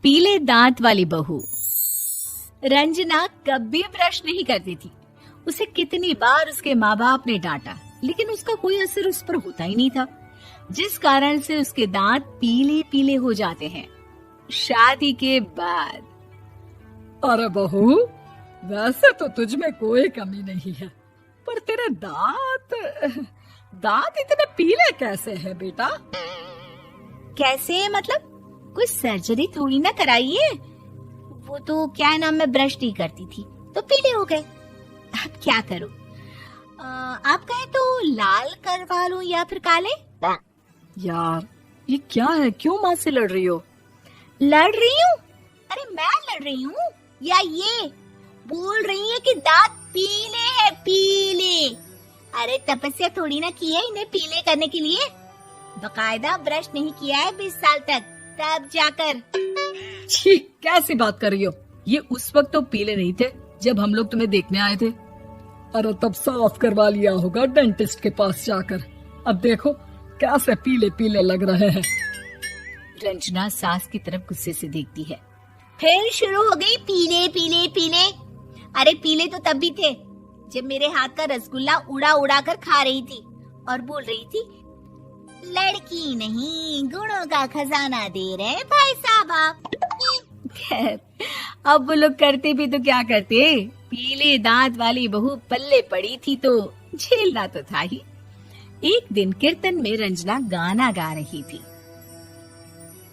पीले दांत वाली बहू। रंजना कभी ब्रश नहीं करती थी। उसे कितनी बार उसके माँ बाप ने डांटा, लेकिन उसका कोई असर उस पर होता ही नहीं था, जिस कारण से उसके दांत पीले पीले हो जाते हैं। शादी के बाद। अरे बहू, वैसे तो तुझ में कोई कमी नहीं है, पर तेरे दांत इतने पीले कैसे हैं बेटा? कैसे मतलब? कोई सर्जरी थोड़ी ना कराइए। वो तो क्या नाम, मैं ब्रश नहीं करती थी तो पीले हो गए। अब क्या करूं? आप कहें तो लाल करवा लूं या फिर काले? यार ये क्या है, क्यों माँ से लड़ रही हो? लड़ रही हूँ? अरे मैं लड़ रही हूँ या ये बोल रही है कि दांत पीले हैं, पीले। अरे तपस्या थोड़ी ना की है इन्हें पीले करने के लिए। बकायदा ब्रश नहीं किया है 20 साल तक, तब जाकर। छी, कैसी बात कर रही हो? ये उस वक्त तो पीले नहीं थे जब हम लोग तुम्हें देखने आए थे। अरे तब साफ करवा लिया होगा डेंटिस्ट के पास जाकर। अब देखो कैसे पीले पीले लग रहे हैं। रंजना सास की तरफ गुस्से से देखती है। फिर शुरू हो गई पीले पीले पीले। अरे पीले तो तब भी थे जब मेरे हाथ का रसगुल्ला उड़ा उड़ा कर खा रही थी और बोल रही थी, लड़की नहीं गुणों का खजाना दे रहे भाई साहब आप। खैर, अब वो लोग करते भी तो क्या करते, पीले दांत वाली बहू पल्ले पड़ी थी तो झेलना तो था ही। एक दिन कीर्तन में रंजना गाना गा रही थी।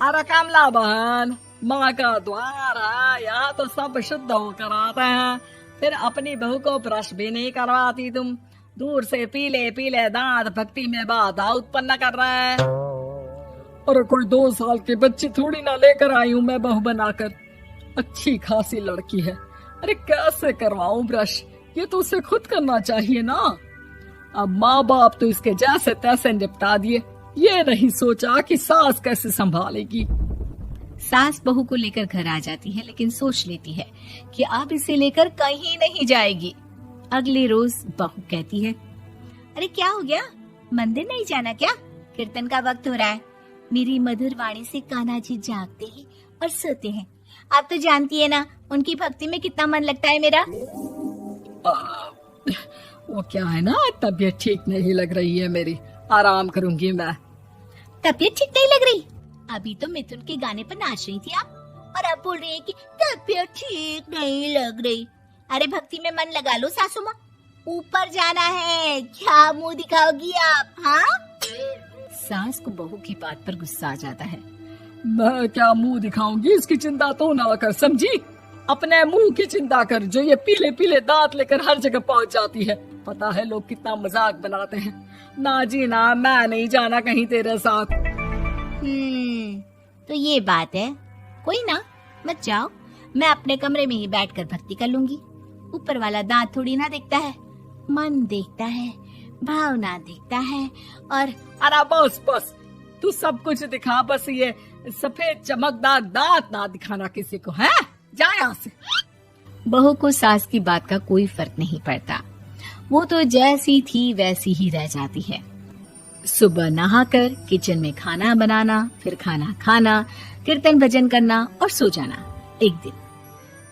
अरे कमला बहन, माँ का द्वार है, यहाँ तो सब शुद्ध होकर आते हैं, फिर अपनी बहू को ब्रश भी नहीं करवाती तुम। दूर से पीले पीले दांत भक्ति में बाधा उत्पन्न कर रहे हैं। अरे कोई 2 साल की बच्ची थोड़ी ना लेकर आई हूँ मैं बहू बनाकर। अच्छी खासी लड़की है, अरे कैसे करवाऊं ब्रश? ये तो उसे खुद करना चाहिए ना। अब माँ बाप तो इसके जैसे तैसे निपटा दिए, ये नहीं सोचा कि सास कैसे संभालेगी। सास बहू को लेकर घर आ जाती है, लेकिन सोच लेती है कि अब इसे लेकर कहीं नहीं जाएगी। अगले रोज बहू कहती है, अरे क्या हो गया, मंदिर नहीं जाना क्या? कीर्तन का वक्त हो रहा है। मेरी मधुर वाणी से कान्हा जी जागते हैं और सोते हैं। आप तो जानती है ना उनकी भक्ति में कितना मन लगता है मेरा। वो क्या है ना, तबीयत ठीक नहीं लग रही है मेरी, आराम करूंगी मैं। तबीयत ठीक नहीं लग रही? अभी तो मिथुन के गाने पर नाच रही थी आप, और अब बोल रही है कि तबीयत ठीक नहीं लग रही। अरे भक्ति में मन लगा लो सासू माँ, ऊपर जाना है, क्या मुंह दिखाओगी आप? हाँ? सास को बहू की बात पर गुस्सा आ जाता है। मैं क्या मुंह दिखाऊंगी, इसकी चिंता तो ना कर, समझी? अपने मुंह की चिंता कर, जो ये पीले पीले दांत लेकर हर जगह पहुंच जाती है। पता है लोग कितना मजाक बनाते हैं। ना जी ना, मैं नहीं जाना कहीं तेरे साथ। तो ये बात है, कोई ना, मत जाओ, मैं अपने कमरे में ही बैठकर भक्ति कर लूंगी। ऊपर वाला दांत थोड़ी ना देखता है, मन देखता है, भावना देखता है। और अरे बस बस, तू सब कुछ दिखा, बस ये सफेद चमकदार दांत ना दिखाना किसी को, है? जा यहाँ से। बहू को सास की बात का कोई फर्क नहीं पड़ता, वो तो जैसी थी वैसी ही रह जाती है। सुबह नहाकर किचन में खाना बनाना, फिर खाना खाना, कीर्तन भजन करना और सो जाना। एक दिन,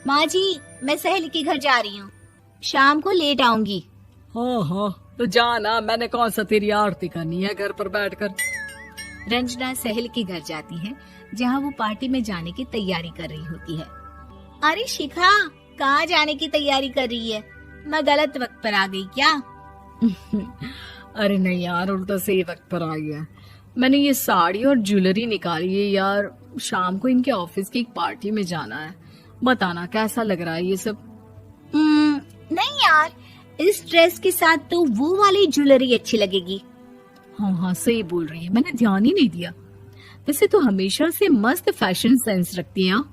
माँ जी मैं सहेली के घर जा रही हूँ, शाम को लेट आऊंगी। हाँ हाँ तो जाना, मैंने कौन सा तेरी आरती करनी है घर पर बैठकर। रंजना सहेली के घर जाती है, जहाँ वो पार्टी में जाने की तैयारी कर रही होती है। अरे शिखा, कहाँ जाने की तैयारी कर रही है? मैं गलत वक्त पर आ गई क्या? अरे नहीं यार, उल्टा सही वक्त पर आ गया। मैंने ये साड़ी और ज्वेलरी निकाली है यार, शाम को इनके ऑफिस की एक पार्टी में जाना है। बताना कैसा लग रहा है ये सब? नहीं यार, इस ड्रेस के साथ तो वो वाली ज्वेलरी अच्छी लगेगी। हाँ हाँ सही बोल रही है, मैंने ध्यान ही नहीं दिया। वैसे तो हमेशा से मस्त फैशन सेंस रखती है।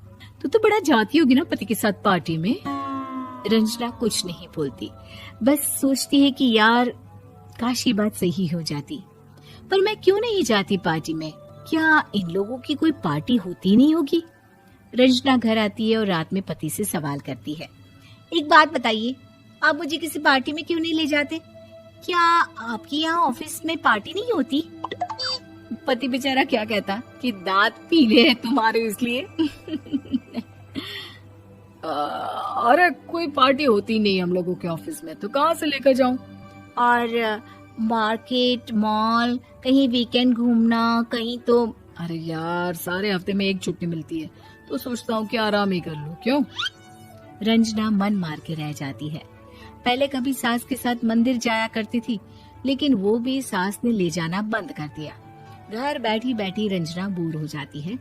तो बड़ा जाती होगी ना पति के साथ पार्टी में। रंजना कुछ नहीं बोलती, बस सोचती है कि यार काश ये बात सही हो जाती, पर मैं क्यों नहीं जाती पार्टी में? क्या इन लोगों की कोई पार्टी होती नहीं होगी? रंजना घर आती है और रात में पति से सवाल करती है, एक बात बताइए, आप मुझे किसी पार्टी में क्यों नहीं ले जाते? क्या आपके यहाँ ऑफिस में पार्टी नहीं होती? पति बेचारा क्या कहता कि दांत पीले हैं तुम्हारे इसलिए। अरे कोई पार्टी होती नहीं हम लोगों के ऑफिस में, तो कहाँ से लेकर जाऊं? और मार्केट, मॉल, कहीं वीकेंड घूमना, कहीं तो। अरे यार, सारे हफ्ते में एक छुट्टी मिलती है, तो सोचता हूँ कि आराम ही कर लूं। क्यों? रंजना मन मार के रह जाती है। पहले कभी सास के साथ मंदिर जाया करती थी, लेकिन वो भी सास ने ले जाना बंद कर दिया। घर बैठी बैठी रंजना बोर हो जाती है।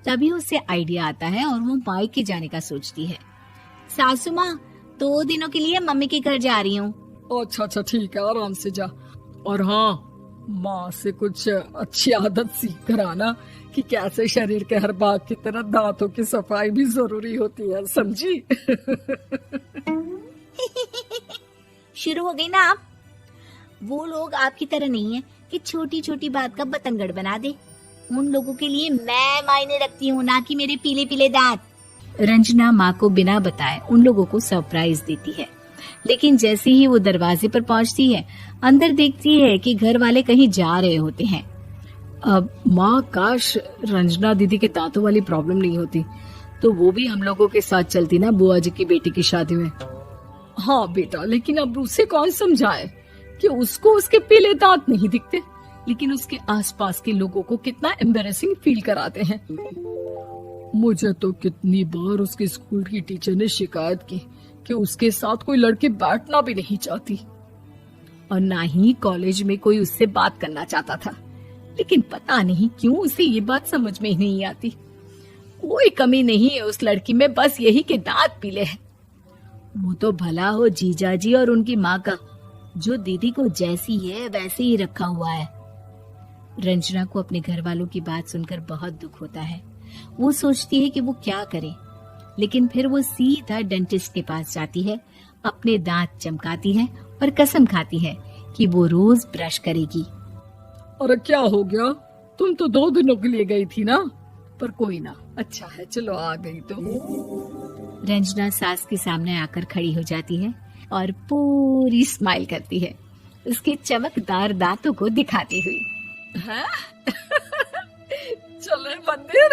तभी उसे आइडिया आता है और वो मायके जाने का सोचती है। सासू माँ, 2 दिनों के लिए मम्मी के घर जा रही हूँ। अच्छा ठीक है, आराम से जा। और हाँ, माँ से कुछ अच्छी आदत सीख कर आना कि कैसे शरीर के हर भाग की तरह दांतों की सफाई भी जरूरी होती है, समझी? शुरू हो गई ना आप। वो लोग आपकी तरह नहीं है कि छोटी छोटी बात का बतंगड़ बना दे। उन लोगों के लिए मैं मायने रखती हूँ, ना कि मेरे पीले पीले दांत। रंजना माँ को बिना बताए उन लोगों को सरप्राइज देती है, लेकिन जैसे ही वो दरवाजे पर पहुंचती है, अंदर देखती है कि घर वाले कहीं जा रहे होते हैं। अब माँ, काश रंजना दीदी के दांतों वाली प्रॉब्लम नहीं होती, तो वो भी हम लोगों के साथ चलती ना बुआ जी की बेटी की शादी में। हाँ बेटा, लेकिन अब उसे कौन समझाए कि उसको उसके पीले दांत नहीं दिखते, लेकिन उसके आसपास के लोगों को कितना एम्बैरेसिंग फील कराते हैं। मुझे तो कितनी बार उसके स्कूल की टीचर ने शिकायत की कि उसके साथ कोई लड़की बैठना भी नहीं चाहती, और ना ही कॉलेज में कोई उससे बात करना चाहता था। लेकिन पता नहीं क्यों उसे ये बात समझ में ही नहीं आती। कोई कमी नहीं है उस लड़की में, बस यही कि दांत पीले हैं। वो तो भला हो जीजा जी और उनकी माँ का, जो दीदी को जैसी है वैसे ही रखा हुआ है। रंजना को अपने घर वालों की बात सुनकर बहुत दुख होता है। वो सोचती है कि वो क्या करे, लेकिन फिर वो सीधा डेंटिस्ट के पास जाती है, अपने दांत चमकाती है और कसम खाती है कि वो रोज ब्रश करेगी। अरे क्या हो गया? तुम तो 2 दिनों के लिए गई थी ना, पर कोई ना, अच्छा है, चलो आ गई तो। रंजना सास के सामने आकर खड़ी हो जाती है और पूरी स्माइल करती है, उसके चमकदार दांतों को दिखाती हुई। हैं? चले मंदिर?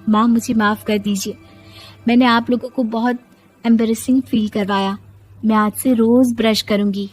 माँ, मुझे माफ कर दीजिए, मैंने आप लोगों को बहुत एम्बैरेसिंग फील करवाया। मैं आज से रोज ब्रश करूंगी।